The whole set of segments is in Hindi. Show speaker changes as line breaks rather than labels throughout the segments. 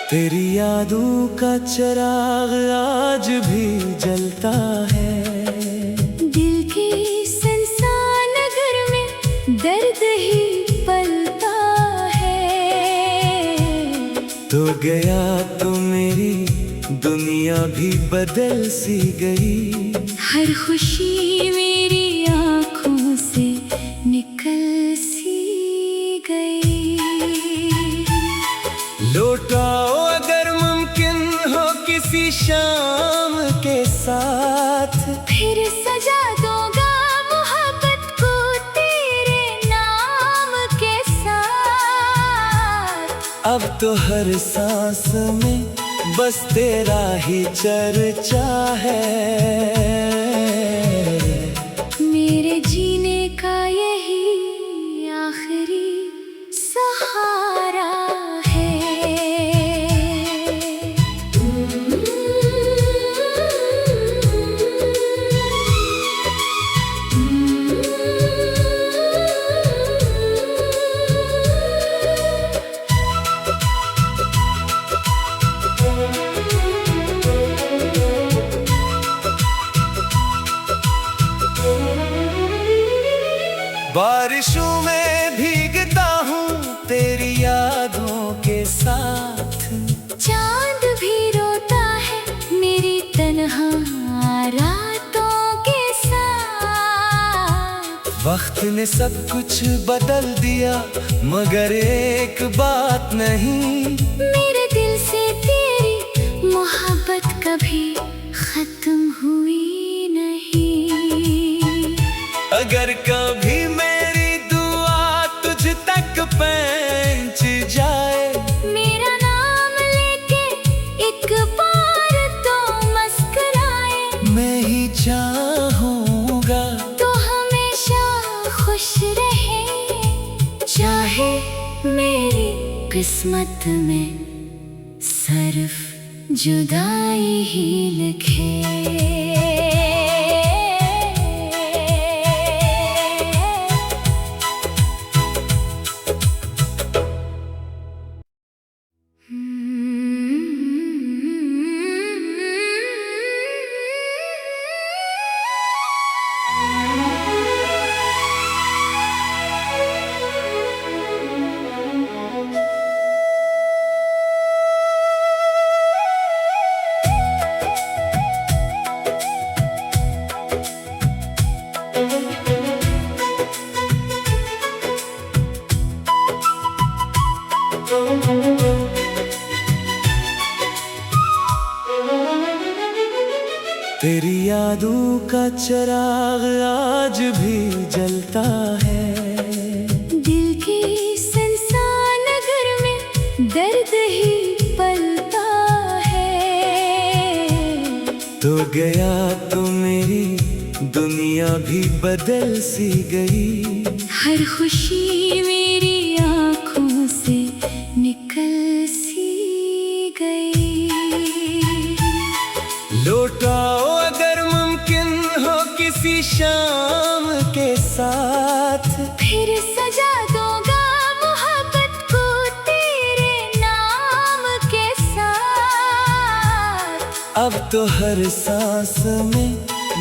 तेरी यादों का चिराग आज भी जलता है।
दिल की सुनसान नगर में दर्द ही पलता है।
तो गया तो मेरी दुनिया भी बदल सी गई।
हर खुशी मेरी आँखों से निकल सी गई।
लौटाओ अगर मुमकिन हो किसी शाम के साथ।
फिर सजा दूंगा मोहब्बत को तेरे नाम के साथ।
अब तो हर सांस में बस तेरा ही चर्चा है।
मेरे जीने का यही आखिरी सहारा है।
बारिशों में भीगता हूँ तेरी यादों के साथ।
चांद भी रोता है मेरी तन्हा रातों के साथ।
वक्त ने सब कुछ बदल दिया मगर एक बात नहीं।
मेरे दिल से तेरी मोहब्बत कभी खत्म हुई नहीं।
अगर कभी मेरी दुआ तुझ तक पहुंच जाए,
मेरा नाम लेके एक बार तो मुस्कुराए।
मैं ही चाहूँगा
तो हमेशा खुश रहे। चाहे मेरी किस्मत में सिर्फ जुदाई ही लिखे।
तेरी यादों का चिराग आज भी जलता है।
दिल की सुनसान नगर में दर्द ही पलता है।
तो गया तो मेरी दुनिया भी बदल सी गई।
हर खुशी मेरी आँखों से निकल सी गई।
लौटाओ अगर मुमकिन हो किसी शाम के साथ।
फिर सजा दूंगा मोहब्बत को तेरे नाम के साथ।
अब तो हर सांस में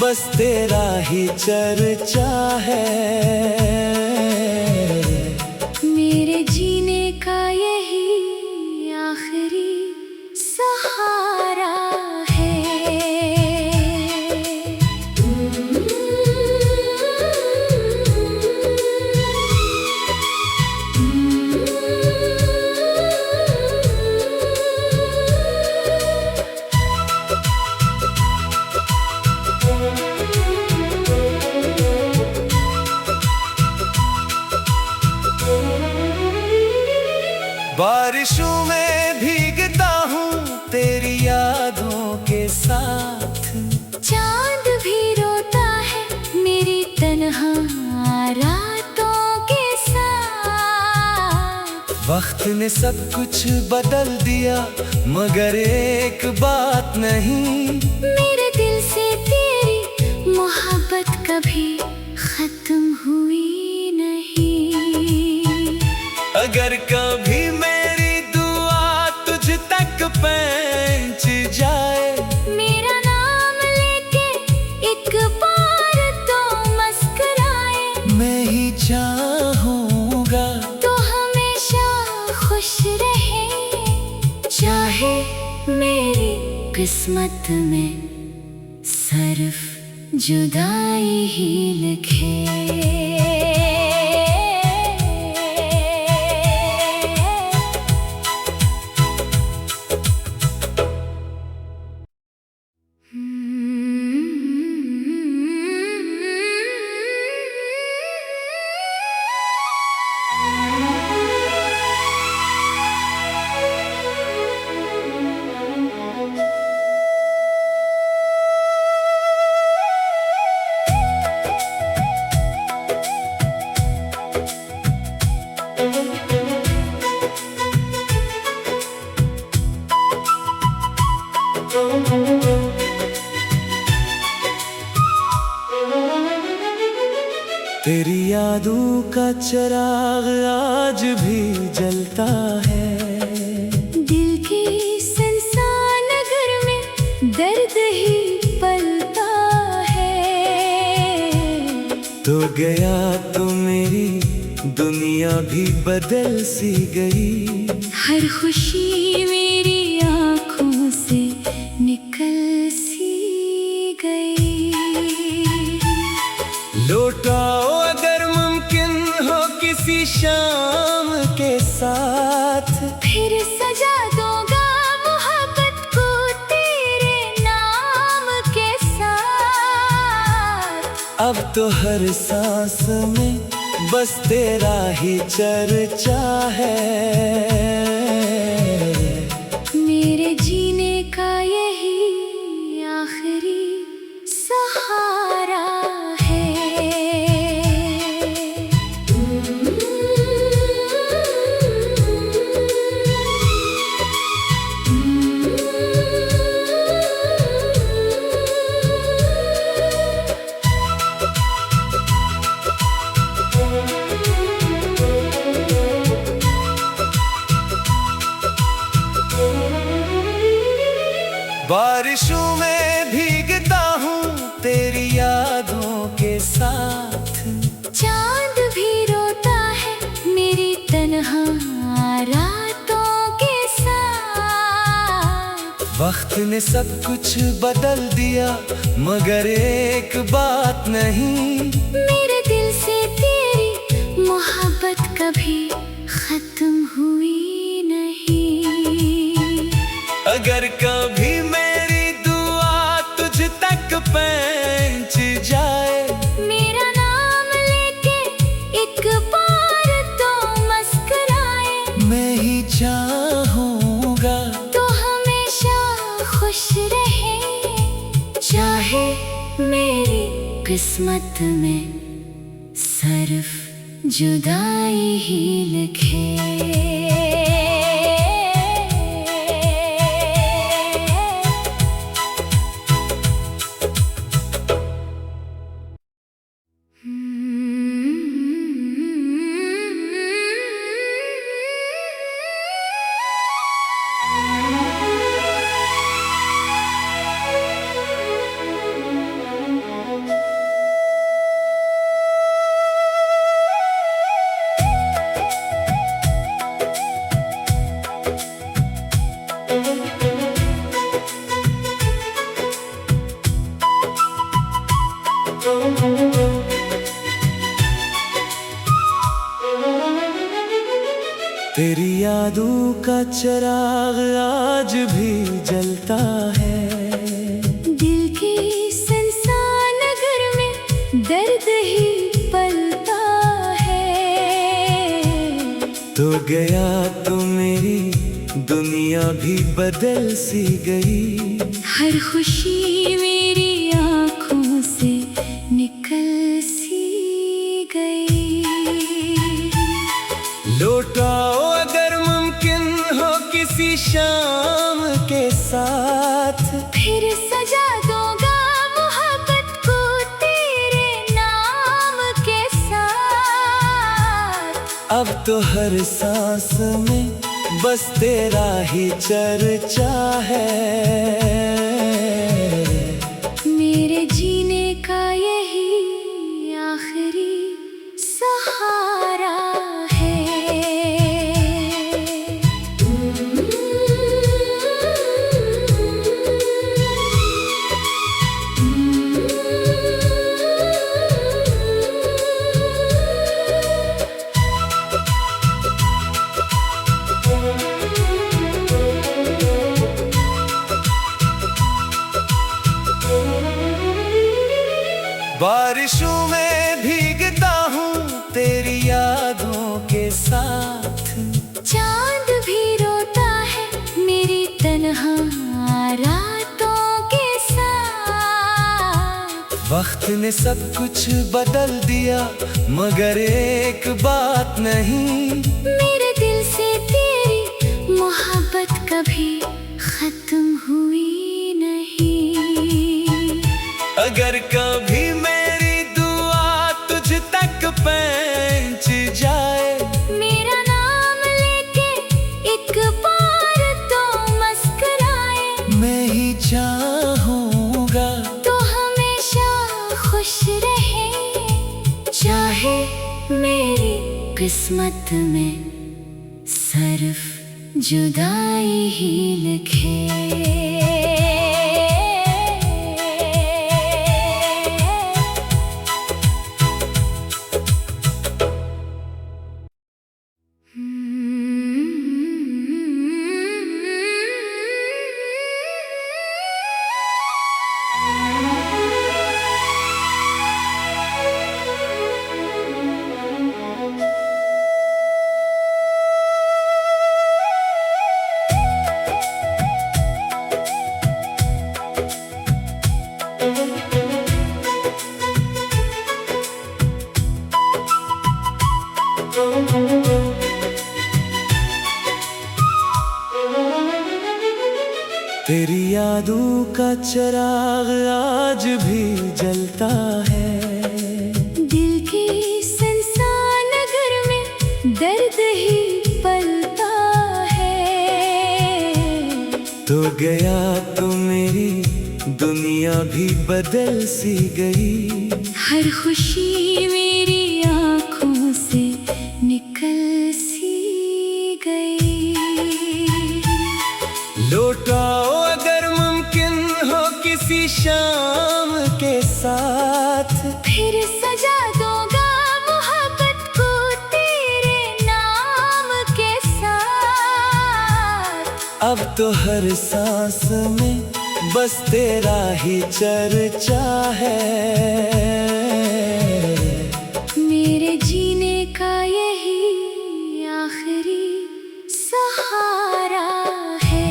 बस तेरा ही चर्चा है।
मेरे जीने का यही आखिरी सहारा है।
बारिशों में भीगता हूँ तेरी यादों के साथ।
चांद भी रोता है मेरी तन्हा रातों के साथ।
वक्त ने सब कुछ बदल दिया मगर एक बात नहीं।
मेरे दिल से तेरी मोहब्बत कभी खत्म हुई नहीं। किस्मत में सिर्फ जुदाई ही लिखे।
तेरी यादों का चिराग आज भी जलता है।
दिल की सुनसान नगर में दर्द ही पलता है।
तो गया तो मेरी दुनिया भी बदल सी गई।
हर खुशी मेरी आँखों से निकल सी गई।
लौटाओ अगर मुमकिन हो किसी शाम के साथ।
फिर सजा दूंगा मोहब्बत को तेरे नाम के साथ।
अब तो हर सांस में बस तेरा ही चर्चा है।
मेरे जीने का यही आखिरी सहारा है।
बारिशों में भीगता हूँ तेरी यादों के साथ।
चांद भी रोता है मेरी तन्हा रातों के साथ।
वक्त ने सब कुछ बदल दिया मगर एक बात नहीं।
मेरे दिल से तेरी मोहब्बत कभी खत्म हुई नहीं।
अगर कभी मेरी दुआ तुझ तक पहुंच जाए।
मेरा नाम लेके एक बार तो मुस्कुराए।
मैं ही चाहूँगा
तो हमेशा खुश रहे। चाहे मेरी किस्मत में सिर्फ जुदाई ही लिखे।
तेरी यादों का चिराग आज भी जलता है।
दिल की सुनसान नगर में दर्द ही पलता है।
तो गया तो मेरी दुनिया भी बदल सी गई।
हर खुशी मेरी आँखों से निकल सी गई।
लौटाओ अगर मुमकिन हो किसी शाम के साथ।
फिर सजा दूंगा मोहब्बत को तेरे नाम के साथ।
अब तो हर सांस में बस तेरा ही चर्चा है।
मेरे जीने का यही आखिरी सहारा है।
वक्त ने सब कुछ बदल दिया, मगर एक बात नहीं,
मेरे दिल से तेरी मोहब्बत कभी खत्म हुई नहीं।
अगर कभी मेरी दुआ तुझ तक पहुंच जाए,
मेरा नाम लेके एक बार तो मुस्कुराए,
मैं ही चाहूँगा
तो हमेशा खुश रहे, चाहे मेरी किस्मत में सिर्फ जुदाई ही लिखे।
तेरी यादों का चिराग आज भी जलता है,
दिल की सुनसान नगर में दर्द ही पलता है।
तो गया तो मेरी दुनिया भी बदल सी गई,
हर खुशी मेरी आँखों से निकल सी गई।
लौटाओ अगर मुमकिन हो किसी शाम के साथ,
फिर सजा दूंगा मोहब्बत को तेरे नाम के साथ।
अब तो हर सांस में बस तेरा ही चर्चा है,
मेरे जीने का यही आखिरी सहारा है।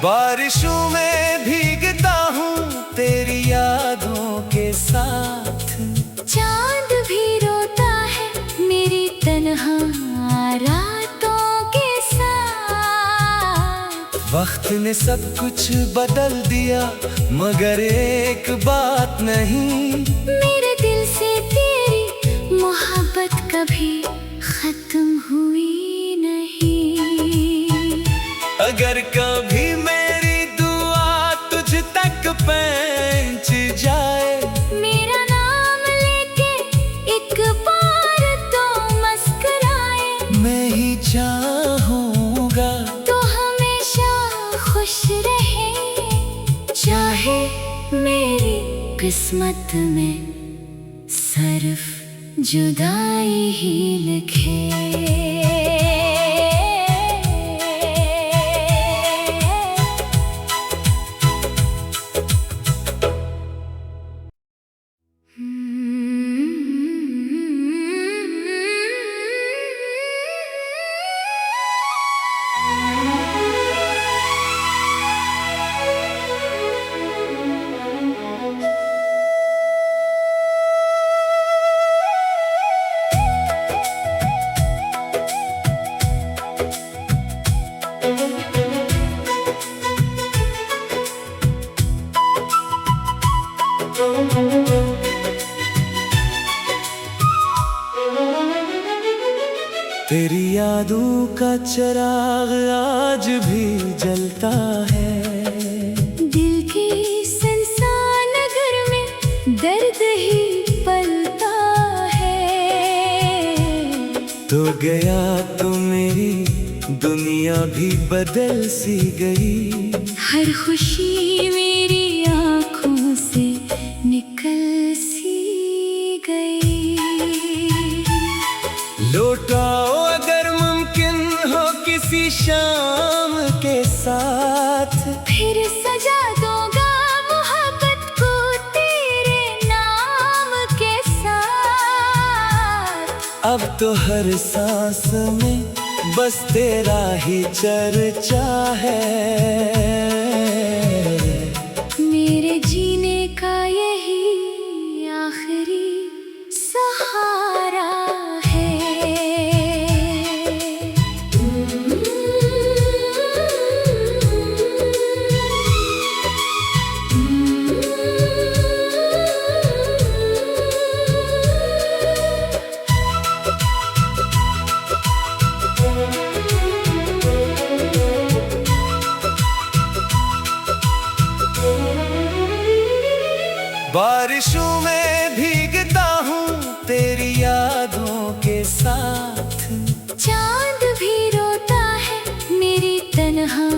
बारिशों में भीगता हूँ तेरी यादों के साथ,
चांद भी रोता है मेरी तन्हा रातों के साथ।
वक्त ने सब कुछ बदल दिया, मगर एक बात नहीं,
मेरे दिल से तेरी मोहब्बत कभी खत्म हुई नहीं।
अगर कभी मेरी दुआ तुझ तक पहुंच जाए,
मेरा नाम लेके एक बार तो मुस्कुराए,
मैं ही चाहूँगा
तो हमेशा खुश रहे, चाहे मेरी किस्मत में सिर्फ जुदाई ही लिखे।
तेरी यादों का चिराग आज भी जलता है,
दिल की सुनसान नगर में दर्द ही पलता है।
तो गया तो मेरी दुनिया भी बदल सी गई,
हर खुशी मेरी आँखों से निकल सी गई।
लौटाओ अगर साथ।
फिर सजा दूंगा मोहब्बत को तेरे नाम के साथ।
अब तो हर सांस में बस तेरा ही चर्चा है।
मेरे जीने का यही आखिरी सहारा है।
बारिशों में भीगता हूँ तेरी यादों के साथ।
चांद भी रोता है मेरी तन्हा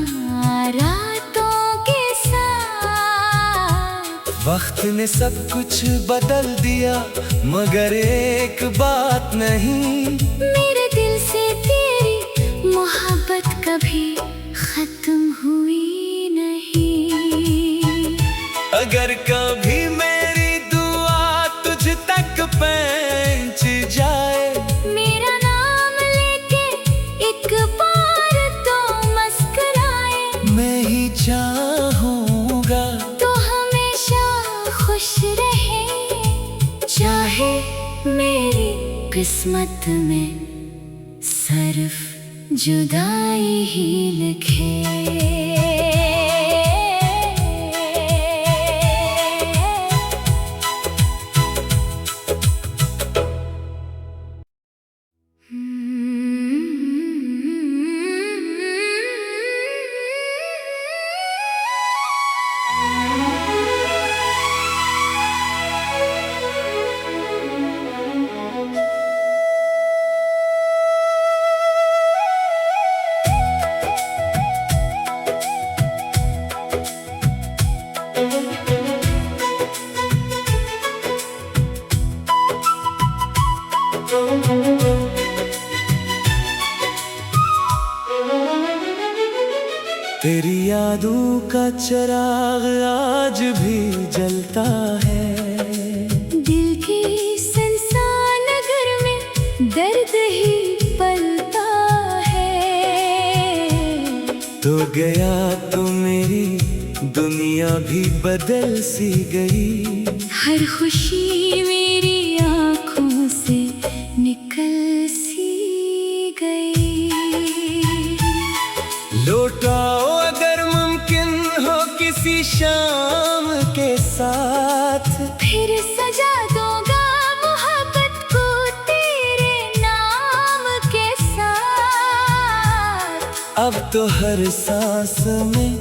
रातों के साथ।
वक्त ने सब कुछ बदल दिया मगर एक बात नहीं।
मेरे दिल से तेरी मोहब्बत कभी खत्म हुई नहीं।
अगर कभी मेरी दुआ तुझ तक पहुंच जाए,
मेरा नाम लेके एक बार तो मुस्कुराए।
मैं ही चाहूँगा
तो हमेशा खुश रहे, चाहे मेरी किस्मत में सिर्फ जुदाई ही लिखे।
तेरी यादों का चिराग आज भी जलता है।
दिल की सुनसान नगर में दर्द ही पलता है।
तो गया तो मेरी दुनिया भी बदल सी गई।
हर खुशी मेरी आँखों से निकल सी गई।
लौटाओ अगर मुमकिन हो किसी शाम के साथ।
फिर सजा दूंगा मोहब्बत को तेरे नाम के साथ।
अब तो हर सांस में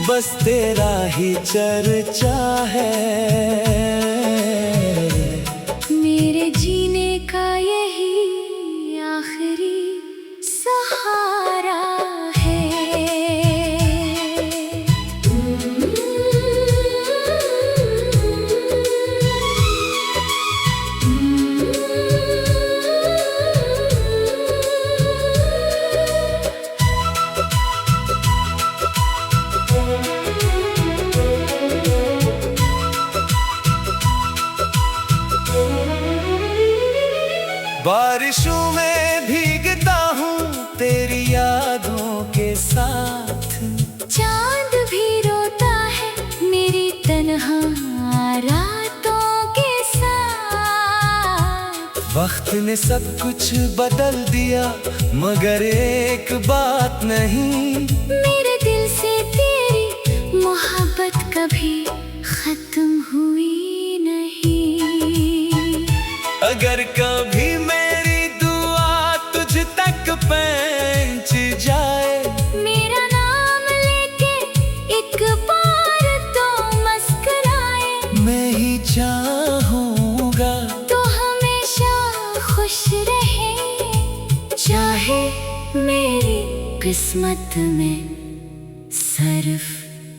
बस तेरा ही चर्चा है।
मेरे जीने का यही आखिरी सहारा है।
बारिशों में भीगता हूँ तेरी यादों के साथ।
चांद भी रोता है मेरी तन्हा रातों के साथ।
वक्त ने सब कुछ बदल दिया मगर एक बात नहीं।
मेरे दिल से तेरी मोहब्बत कभी खत्म हुई नहीं।
अगर कभी मेरी दुआ तुझ तक पहुंच जाए,
मेरा नाम लेके एक बार तो मुस्कुराए।
मैं ही चाहूँगा
तो हमेशा खुश रहे, चाहे मेरी किस्मत में सिर्फ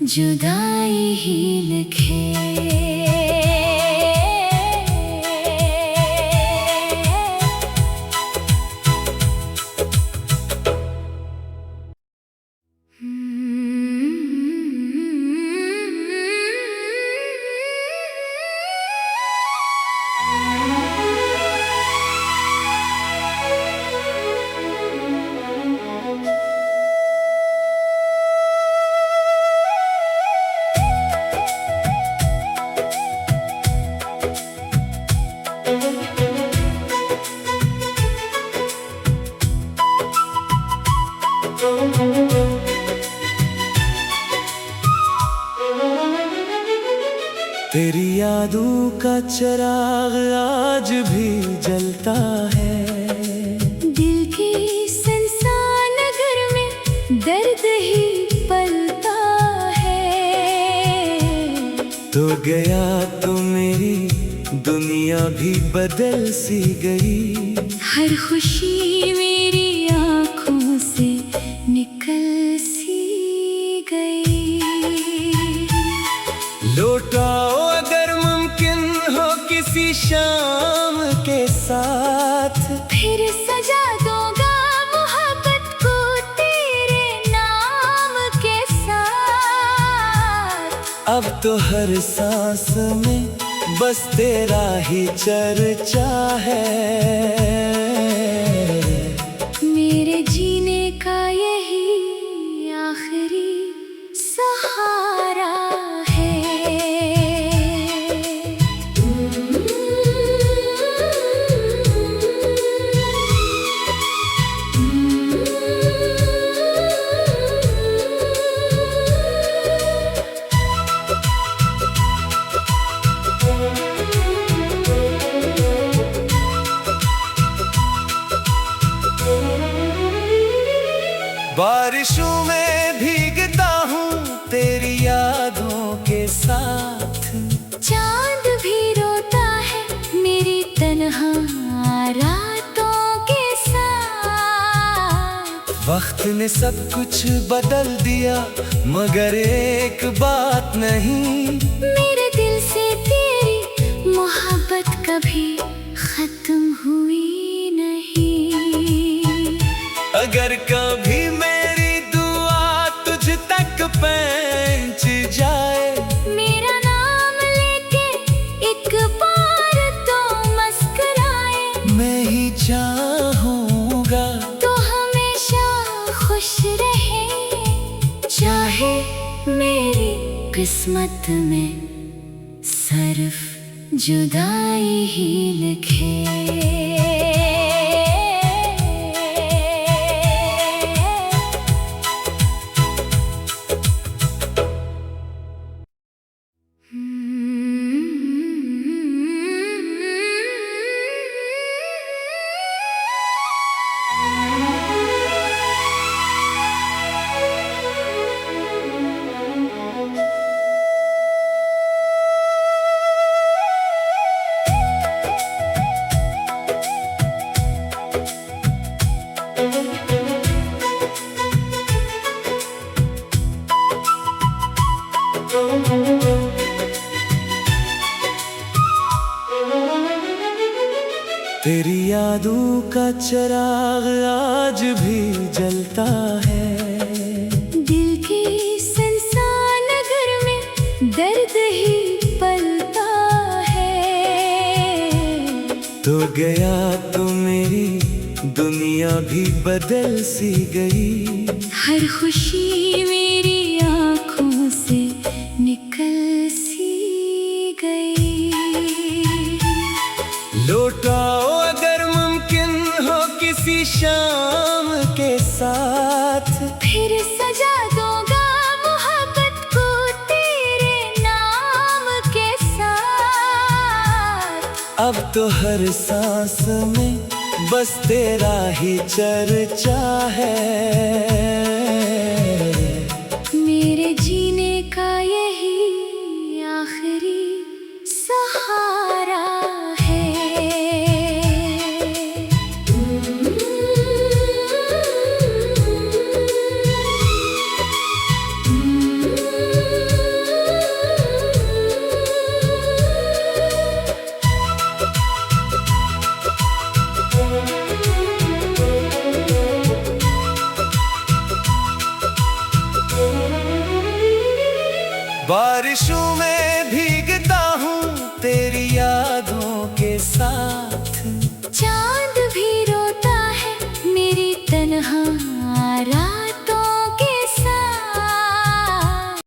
जुदाई ही लिखे।
तेरी यादों का चिराग आज भी जलता है।
दिल की सुनसान नगर में दर्द ही पलता है।
तो गया तो मेरी दुनिया भी बदल सी गई।
हर खुशी मेरी आँखों से निकल सी गई।
लौटाओ अगर मुमकिन हो किसी शाम के साथ।
फिर सजा दूंगा मोहब्बत को तेरे नाम के साथ।
अब तो हर सांस में बस तेरा ही चर्चा है।
मेरे जीने का यही आखिरी सहारा है।
बारिशों में भीगता हूँ तेरी यादों के साथ।
चांद भी रोता है मेरी तन्हा रातों के साथ।
वक्त ने सब कुछ बदल दिया मगर एक बात नहीं।
मेरे दिल से तेरी मोहब्बत कभी खत्म हुई नहीं।
अगर कभी मेरी दुआ तुझ तक पहुंच जाए,
मेरा नाम लेके एक बार तो मुस्कुराए।
मैं ही चाहूँगा
तो हमेशा खुश रहे। चाहे मेरी किस्मत में सिर्फ जुदाई ही लिखे।
तेरी यादों का चिराग आज भी जलता है।
दिल की सुनसान नगर में दर्द ही पलता है।
तो गया तो मेरी दुनिया भी बदल सी गई।
हर खुशी मेरी आँखों से निकल सी गई।
लौटाओ अगर मुमकिन हो किसी शाम के साथ।
फिर सजा दूंगा मोहब्बत को तेरे नाम के साथ।
अब तो हर सांस में बस तेरा ही चर्चा है।